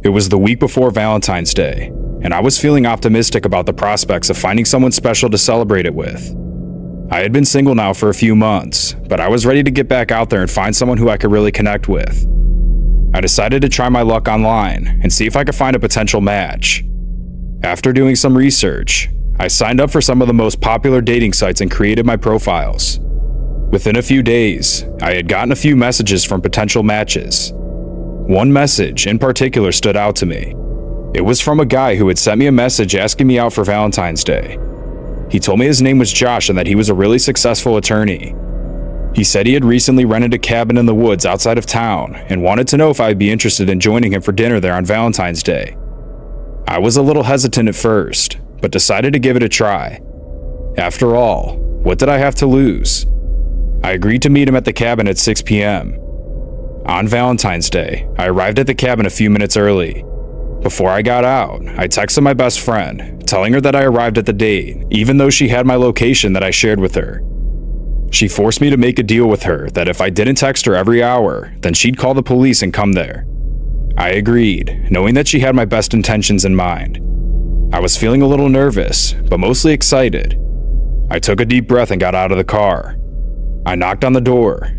It was the week before Valentine's Day, and I was feeling optimistic about the prospects of finding someone special to celebrate it with. I had been single now for a few months, but I was ready to get back out there and find someone who I could really connect with. I decided to try my luck online and see if I could find a potential match. After doing some research, I signed up for some of the most popular dating sites and created my profiles. Within a few days, I had gotten a few messages from potential matches. One message in particular stood out to me. It was from a guy who had sent me a message asking me out for Valentine's Day. He told me his name was Josh and that he was a really successful attorney. He said he had recently rented a cabin in the woods outside of town and wanted to know if I'd be interested in joining him for dinner there on Valentine's Day. I was a little hesitant at first, but decided to give it a try. After all, what did I have to lose? I agreed to meet him at the cabin at 6 p.m. On Valentine's Day, I arrived at the cabin a few minutes early. Before I got out, I texted my best friend, telling her that I arrived at the date, even though she had my location that I shared with her. She forced me to make a deal with her that if I didn't text her every hour, then she'd call the police and come there. I agreed, knowing that she had my best intentions in mind. I was feeling a little nervous, but mostly excited. I took a deep breath and got out of the car. I knocked on the door,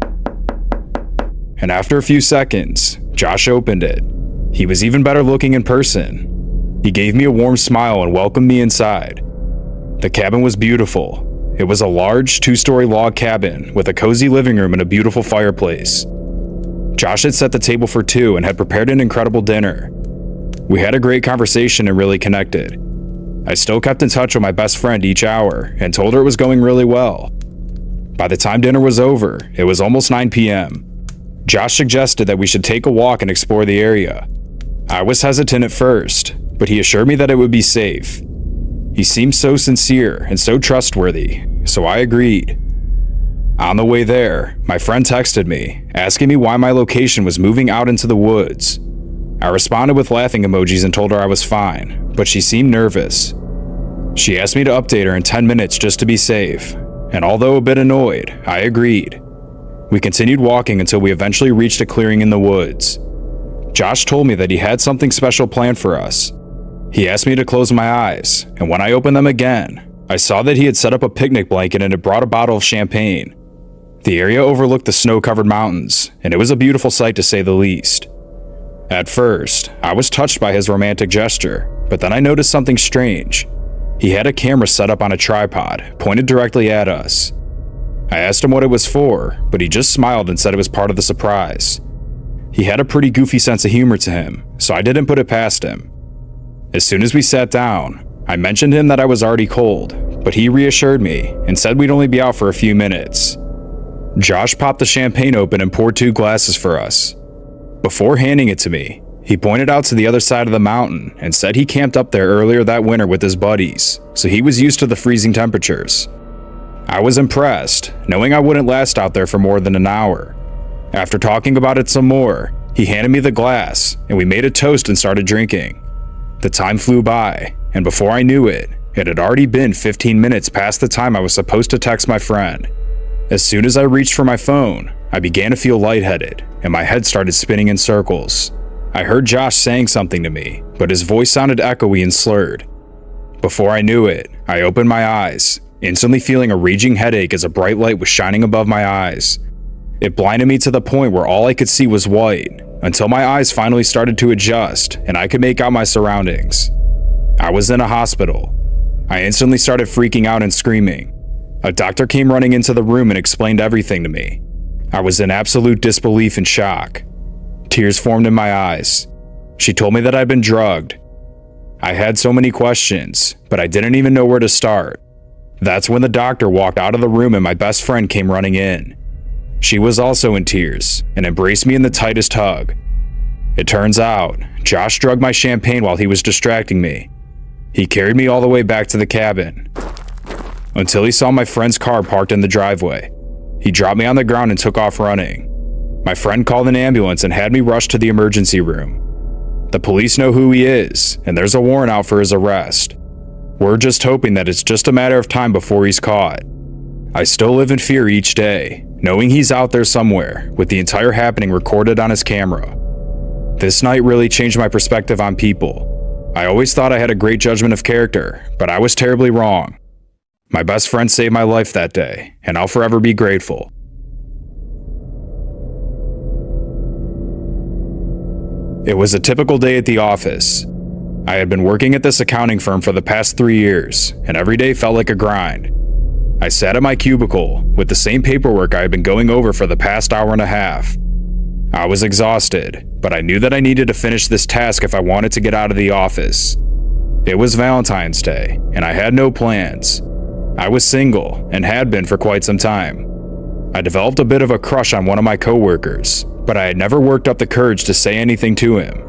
and after a few seconds, Josh opened it. He was even better looking in person. He gave me a warm smile and welcomed me inside. The cabin was beautiful. It was a large 2-story log cabin with a cozy living room and a beautiful fireplace. Josh had set the table for 2 and had prepared an incredible dinner. We had a great conversation and really connected. I still kept in touch with my best friend each hour and told her it was going really well. By the time dinner was over, it was almost 9 p.m. Josh suggested that we should take a walk and explore the area. I was hesitant at first, but he assured me that it would be safe. He seemed so sincere and so trustworthy, so I agreed. On the way there, my friend texted me, asking me why my location was moving out into the woods. I responded with laughing emojis and told her I was fine, but she seemed nervous. She asked me to update her in 10 minutes just to be safe, and although a bit annoyed, I agreed. We continued walking until we eventually reached a clearing in the woods. Josh told me that he had something special planned for us. He asked me to close my eyes, and when I opened them again, I saw that he had set up a picnic blanket and had brought a bottle of champagne. The area overlooked the snow-covered mountains, and it was a beautiful sight to say the least. At first, I was touched by his romantic gesture, but then I noticed something strange. He had a camera set up on a tripod, pointed directly at us. I asked him what it was for, but he just smiled and said it was part of the surprise. He had a pretty goofy sense of humor to him, so I didn't put it past him. As soon as we sat down, I mentioned him that I was already cold, but he reassured me and said we'd only be out for a few minutes. Josh popped the champagne open and poured 2 glasses for us. Before handing it to me, he pointed out to the other side of the mountain and said he camped up there earlier that winter with his buddies, so he was used to the freezing temperatures. I was impressed, knowing I wouldn't last out there for more than an hour. After talking about it some more, he handed me the glass, and we made a toast and started drinking. The time flew by, and before I knew it, it had already been 15 minutes past the time I was supposed to text my friend. As soon as I reached for my phone, I began to feel lightheaded, and my head started spinning in circles. I heard Josh saying something to me, but his voice sounded echoey and slurred. Before I knew it, I opened my eyes, instantly feeling a raging headache as a bright light was shining above my eyes. It blinded me to the point where all I could see was white, until my eyes finally started to adjust and I could make out my surroundings. I was in a hospital. I instantly started freaking out and screaming. A doctor came running into the room and explained everything to me. I was in absolute disbelief and shock. Tears formed in my eyes. She told me that I'd been drugged. I had so many questions, but I didn't even know where to start. That's when the doctor walked out of the room and my best friend came running in. She was also in tears and embraced me in the tightest hug. It turns out, Josh drugged my champagne while he was distracting me. He carried me all the way back to the cabin, until he saw my friend's car parked in the driveway. He dropped me on the ground and took off running. My friend called an ambulance and had me rushed to the emergency room. The police know who he is, and there's a warrant out for his arrest. We're just hoping that it's just a matter of time before he's caught. I still live in fear each day, knowing he's out there somewhere, with the entire happening recorded on his camera. This night really changed my perspective on people. I always thought I had a great judgment of character, but I was terribly wrong. My best friend saved my life that day, and I'll forever be grateful. It was a typical day at the office. I had been working at this accounting firm for the past 3 years, and every day felt like a grind. I sat at my cubicle with the same paperwork I had been going over for the past hour and a half. I was exhausted, but I knew that I needed to finish this task if I wanted to get out of the office. It was Valentine's Day, and I had no plans. I was single, and had been for quite some time. I developed a bit of a crush on one of my coworkers, but I had never worked up the courage to say anything to him.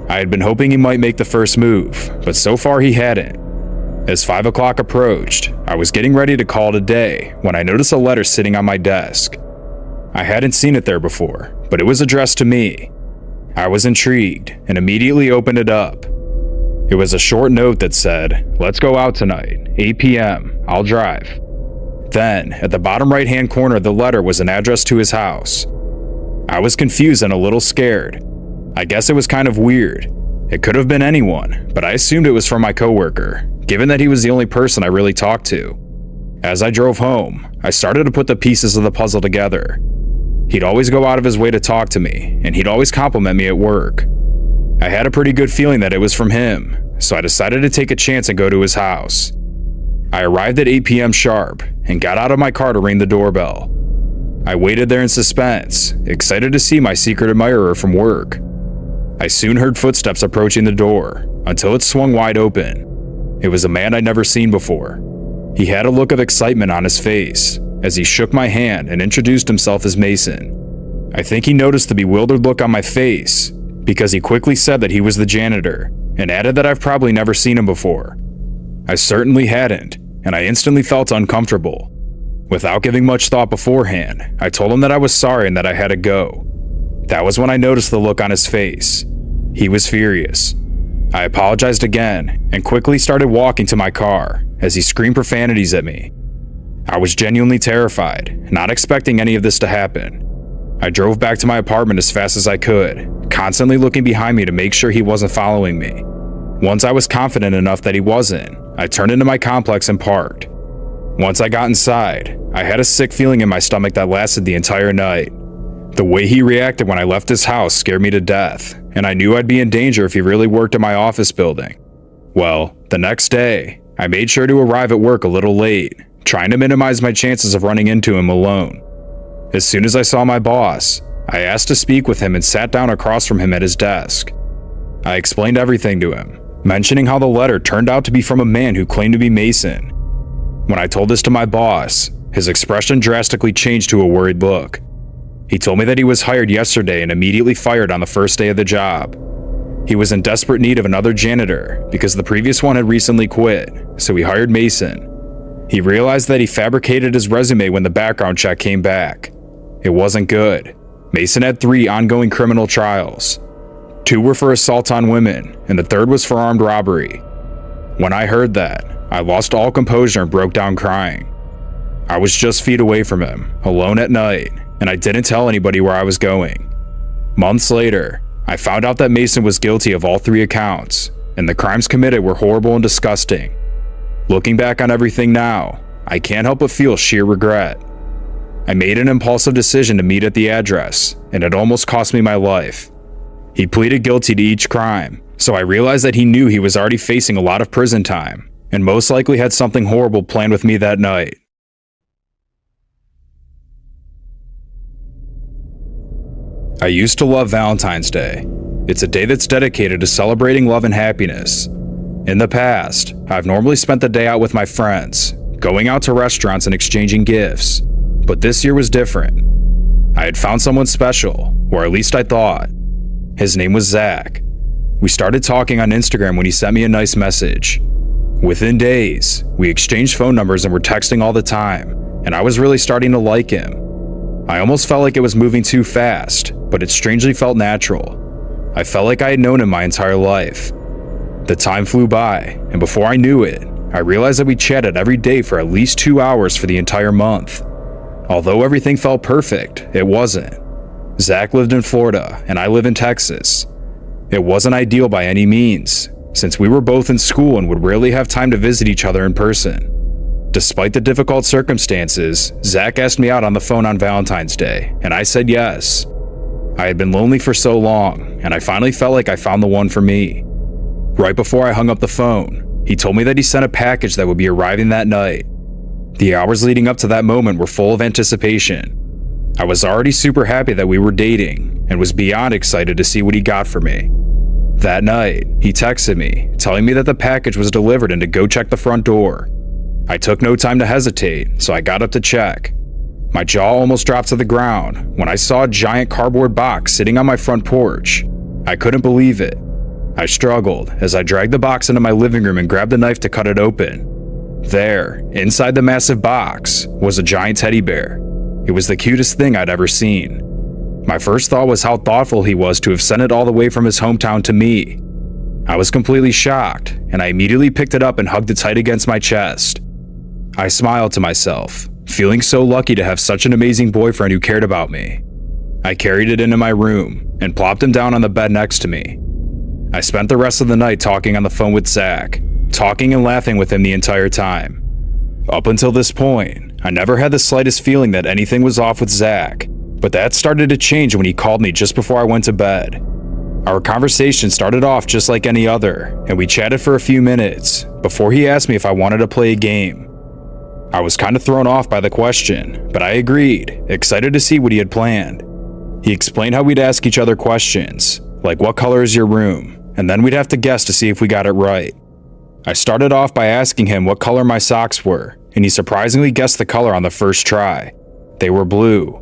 I had been hoping he might make the first move, but so far he hadn't. As 5 o'clock approached, I was getting ready to call it a day when I noticed a letter sitting on my desk. I hadn't seen it there before, but it was addressed to me. I was intrigued and immediately opened it up. It was a short note that said, "Let's go out tonight, 8 p.m., I'll drive." Then, at the bottom right-hand corner of the letter was an address to his house. I was confused and a little scared. I guess it was kind of weird. It could have been anyone, but I assumed it was from my coworker, given that he was the only person I really talked to. As I drove home, I started to put the pieces of the puzzle together. He'd always go out of his way to talk to me, and he'd always compliment me at work. I had a pretty good feeling that it was from him, so I decided to take a chance and go to his house. I arrived at 8 p.m. sharp and got out of my car to ring the doorbell. I waited there in suspense, excited to see my secret admirer from work. I soon heard footsteps approaching the door, until it swung wide open. It was a man I'd never seen before. He had a look of excitement on his face, as he shook my hand and introduced himself as Mason. I think he noticed the bewildered look on my face, because he quickly said that he was the janitor, and added that I've probably never seen him before. I certainly hadn't, and I instantly felt uncomfortable. Without giving much thought beforehand, I told him that I was sorry and that I had to go. That was when I noticed the look on his face. He was furious. I apologized again and quickly started walking to my car as he screamed profanities at me. I was genuinely terrified, not expecting any of this to happen. I drove back to my apartment as fast as I could, constantly looking behind me to make sure he wasn't following me. Once I was confident enough that he wasn't, I turned into my complex and parked. Once I got inside, I had a sick feeling in my stomach that lasted the entire night. The way he reacted when I left his house scared me to death, and I knew I'd be in danger if he really worked in my office building. Well, the next day, I made sure to arrive at work a little late, trying to minimize my chances of running into him alone. As soon as I saw my boss, I asked to speak with him and sat down across from him at his desk. I explained everything to him, mentioning how the letter turned out to be from a man who claimed to be Mason. When I told this to my boss, his expression drastically changed to a worried look. He told me that he was hired yesterday and immediately fired on the first day of the job. He was in desperate need of another janitor because the previous one had recently quit, so he hired Mason. He realized that he fabricated his resume when the background check came back. It wasn't good. Mason had 3 ongoing criminal trials. 2 were for assault on women, and the 3rd was for armed robbery. When I heard that, I lost all composure and broke down crying. I was just feet away from him, alone at night, and I didn't tell anybody where I was going. Months later, I found out that Mason was guilty of all 3 accounts, and the crimes committed were horrible and disgusting. Looking back on everything now, I can't help but feel sheer regret. I made an impulsive decision to meet at the address, and it almost cost me my life. He pleaded guilty to each crime, so I realized that he knew he was already facing a lot of prison time, and most likely had something horrible planned with me that night. I used to love Valentine's Day. It's a day that's dedicated to celebrating love and happiness. In the past, I've normally spent the day out with my friends, going out to restaurants and exchanging gifts. But this year was different. I had found someone special, or at least I thought. His name was Zach. We started talking on Instagram when he sent me a nice message. Within days, we exchanged phone numbers and were texting all the time, and I was really starting to like him. I almost felt like it was moving too fast, but it strangely felt natural. I felt like I had known him my entire life. The time flew by, and before I knew it, I realized that we chatted every day for at least 2 hours for the entire month. Although everything felt perfect, it wasn't. Zach lived in Florida, and I live in Texas. It wasn't ideal by any means, since we were both in school and would rarely have time to visit each other in person. Despite the difficult circumstances, Zach asked me out on the phone on Valentine's Day, and I said yes. I had been lonely for so long, and I finally felt like I found the one for me. Right before I hung up the phone, he told me that he sent a package that would be arriving that night. The hours leading up to that moment were full of anticipation. I was already super happy that we were dating, and was beyond excited to see what he got for me. That night, he texted me, telling me that the package was delivered and to go check the front door. I took no time to hesitate, so I got up to check. My jaw almost dropped to the ground when I saw a giant cardboard box sitting on my front porch. I couldn't believe it. I struggled as I dragged the box into my living room and grabbed a knife to cut it open. There, inside the massive box, was a giant teddy bear. It was the cutest thing I'd ever seen. My first thought was how thoughtful he was to have sent it all the way from his hometown to me. I was completely shocked, and I immediately picked it up and hugged it tight against my chest. I smiled to myself, feeling so lucky to have such an amazing boyfriend who cared about me. I carried it into my room and plopped him down on the bed next to me. I spent the rest of the night talking on the phone with Zach, talking and laughing with him the entire time. Up until this point, I never had the slightest feeling that anything was off with Zach, but that started to change when he called me just before I went to bed. Our conversation started off just like any other, and we chatted for a few minutes before he asked me if I wanted to play a game. I was kind of thrown off by the question, but I agreed, excited to see what he had planned. He explained how we'd ask each other questions, like what color is your room, and then we'd have to guess to see if we got it right. I started off by asking him what color my socks were, and he surprisingly guessed the color on the first try. They were blue.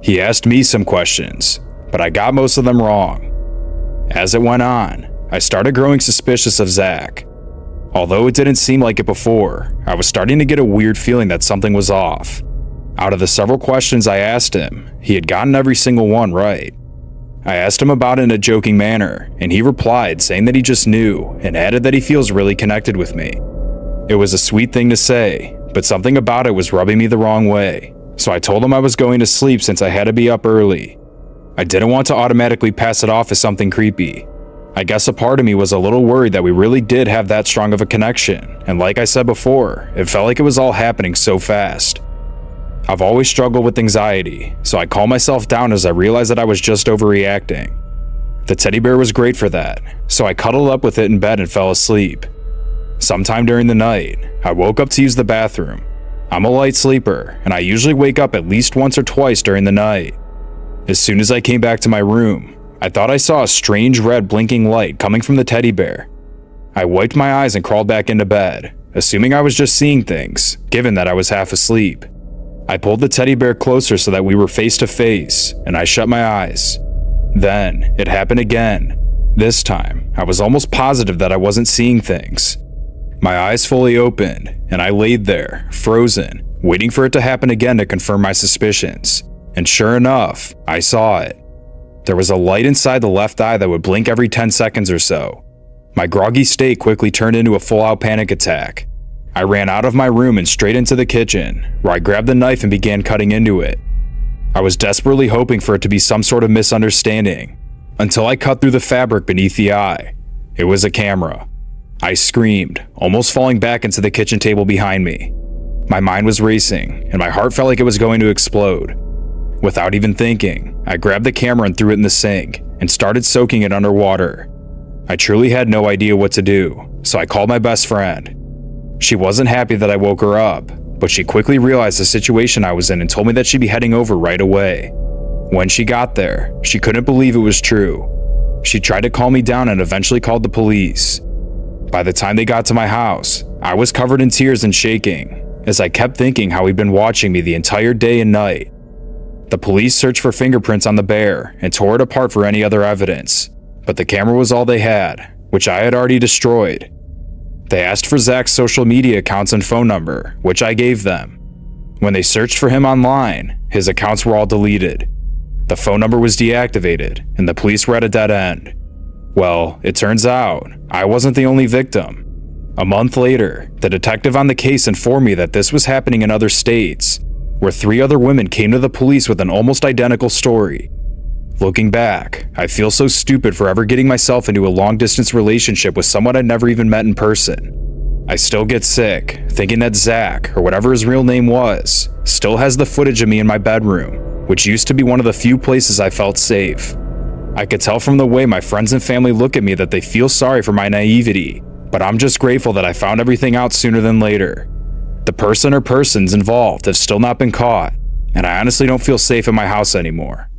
He asked me some questions, but I got most of them wrong. As it went on, I started growing suspicious of Zach. Although it didn't seem like it before, I was starting to get a weird feeling that something was off. Out of the several questions I asked him, he had gotten every single one right. I asked him about it in a joking manner, and he replied saying that he just knew and added that he feels really connected with me. It was a sweet thing to say, but something about it was rubbing me the wrong way, so I told him I was going to sleep since I had to be up early. I didn't want to automatically pass it off as something creepy. I guess a part of me was a little worried that we really did have that strong of a connection, and like I said before, it felt like it was all happening so fast. I've always struggled with anxiety, so I calmed myself down as I realized that I was just overreacting. The teddy bear was great for that, so I cuddled up with it in bed and fell asleep. Sometime during the night, I woke up to use the bathroom. I'm a light sleeper, and I usually wake up at least once or twice during the night. As soon as I came back to my room, I thought I saw a strange red blinking light coming from the teddy bear. I wiped my eyes and crawled back into bed, assuming I was just seeing things, given that I was half asleep. I pulled the teddy bear closer so that we were face to face, and I shut my eyes. Then, it happened again. This time, I was almost positive that I wasn't seeing things. My eyes fully opened, and I laid there, frozen, waiting for it to happen again to confirm my suspicions. And sure enough, I saw it. There was a light inside the left eye that would blink every 10 seconds or so. My groggy state quickly turned into a full-out panic attack. I ran out of my room and straight into the kitchen, where I grabbed the knife and began cutting into it. I was desperately hoping for it to be some sort of misunderstanding, until I cut through the fabric beneath the eye. It was a camera. I screamed, almost falling back into the kitchen table behind me. My mind was racing, and my heart felt like it was going to explode. Without even thinking, I grabbed the camera and threw it in the sink, and started soaking it underwater. I truly had no idea what to do, so I called my best friend. She wasn't happy that I woke her up, but she quickly realized the situation I was in and told me that she'd be heading over right away. When she got there, she couldn't believe it was true. She tried to calm me down and eventually called the police. By the time they got to my house, I was covered in tears and shaking, as I kept thinking how he'd been watching me the entire day and night. The police searched for fingerprints on the bear and tore it apart for any other evidence, but the camera was all they had, which I had already destroyed. They asked for Zach's social media accounts and phone number, which I gave them. When they searched for him online, his accounts were all deleted. The phone number was deactivated, and the police were at a dead end. Well, it turns out, I wasn't the only victim. A month later, the detective on the case informed me that this was happening in other states, where 3 other women came to the police with an almost identical story. Looking back, I feel so stupid for ever getting myself into a long-distance relationship with someone I'd never even met in person. I still get sick, thinking that Zach, or whatever his real name was, still has the footage of me in my bedroom, which used to be one of the few places I felt safe. I could tell from the way my friends and family look at me that they feel sorry for my naivety, but I'm just grateful that I found everything out sooner than later. The person or persons involved have still not been caught, and I honestly don't feel safe in my house anymore.